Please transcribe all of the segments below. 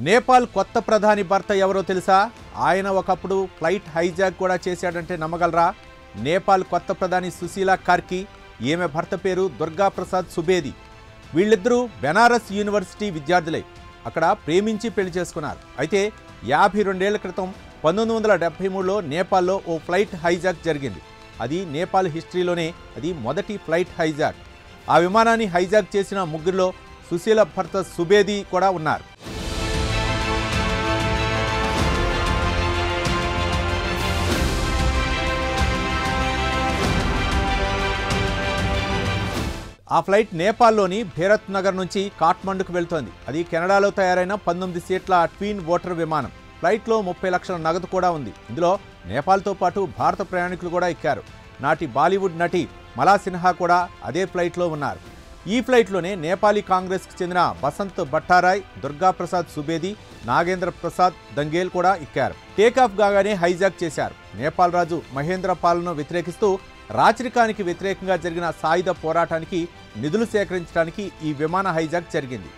నేపాల్ కొత్త ప్రధాని భర్త ఎవరో తెలుసా? ఆయన ఒకప్పుడు ఫ్లైట్ హైజాక్ కూడా చేశాడంటే నమ్మగలరా? నేపాల్ కొత్త ప్రధాని సుశీలా కార్కి, ఈమె భర్త పేరు దుర్గా ప్రసాద్ సుబేది. వీళ్ళిద్దరూ బెనారస్ యూనివర్సిటీ విద్యార్థులే. అక్కడ ప్రేమించి పెళ్లి చేసుకున్నారు. అయితే 52 ఏళ్ల క్రితం 1973లో నేపాల్లో ఓ ఫ్లైట్ హైజాక్ జరిగింది. అది నేపాల్ హిస్టరీలోనే అది మొదటి ఫ్లైట్ హైజాక్. ఆ విమానాన్ని హైజాక్ చేసిన ముగ్గురిలో సుశీల భర్త సుబేది కూడా ఉన్నారు. ఆ ఫ్లైట్ నేపాల్లోని భేరత్ నగర్ నుంచి కాఠ్మండుకు వెళ్తోంది. అది కెనడాలో తయారైన 19 సీట్ల ట్విన్ ఓటర్ విమానం. ఫ్లైట్లో 30 లక్షల నగదు కూడా ఉంది. ఇందులో నేపాల్తో పాటు భారత ప్రయాణికులు కూడా ఎక్కారు. నాటి బాలీవుడ్ నటి మలా సిన్హా కూడా అదే ఫ్లైట్లో ఉన్నారు. ఈ ఫ్లైట్లోనే నేపాలీ కాంగ్రెస్కి చెందిన బసంత్ భట్టారాయ్, దుర్గా ప్రసాద్ సుబేది, నాగేంద్ర ప్రసాద్ దంగేల్ కూడా ఎక్కారు. టేకాఫ్ కాగానే హైజాక్ చేశారు. నేపాల్ రాజు మహేంద్ర పాలనను వ్యతిరేకిస్తూ రాచరికానికి వ్యతిరేకంగా జరిగిన సాయుధ పోరాటానికి నిధులు సేకరించడానికి ఈ విమాన హైజాక్ జరిగింది.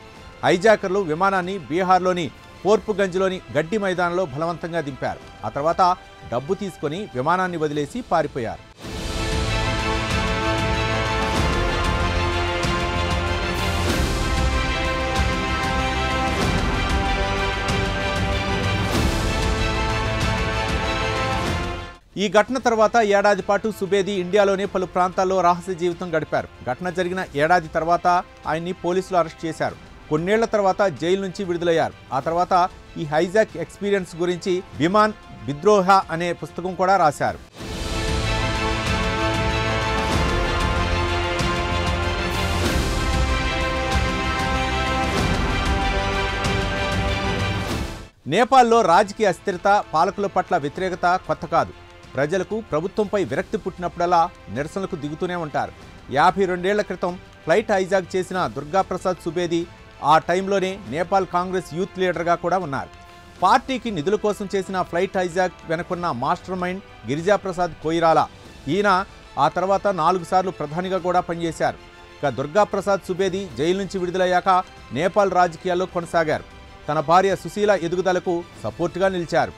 హైజాకర్లు విమానాన్ని బీహార్లోని పోర్పుగంజ్లోని గడ్డి మైదానంలో బలవంతంగా దింపారు. ఆ తర్వాత డబ్బు తీసుకొని విమానాన్ని వదిలేసి పారిపోయారు. ఈ ఘటన తర్వాత ఏడాది పాటు సుబేది ఇండియాలోనే పలు ప్రాంతాల్లో రహస్య జీవితం గడిపారు. ఘటన జరిగిన ఏడాది తర్వాత ఆయన్ని పోలీసులు అరెస్ట్ చేశారు. కొన్నేళ్ల తర్వాత జైలు నుంచి విడుదలయ్యారు. ఆ తర్వాత ఈ హైజాక్ ఎక్స్పీరియన్స్ గురించి విమాన్ విద్రోహ అనే పుస్తకం కూడా రాశారు. నేపాల్లో రాజకీయ అస్థిరత, పాలకుల పట్ల వ్యతిరేకత కొత్త కాదు. ప్రజలకు ప్రభుత్వంపై విరక్తి పుట్టినప్పుడల్లా నిరసనలకు దిగుతూనే ఉంటారు. 52 ఏళ్ల క్రితం ఫ్లైట్ హైజాక్ చేసిన దుర్గా ప్రసాద్ సుబేది ఆ టైంలోనే నేపాల్ కాంగ్రెస్ యూత్ లీడర్గా కూడా ఉన్నారు. పార్టీకి నిధుల కోసం చేసిన ఫ్లైట్ హైజాక్ వెనుకున్న మాస్టర్ మైండ్ గిరిజాప్రసాద్ కొయిరాలా. ఈయన ఆ తర్వాత 4 సార్లు ప్రధానిగా కూడా పనిచేశారు. ఇక దుర్గా ప్రసాద్ సుబేది జైలు నుంచి విడుదలయ్యాక నేపాల్ రాజకీయాల్లో కొనసాగారు. తన భార్య సుశీల ఎదుగుదలకు సపోర్టుగా నిలిచారు.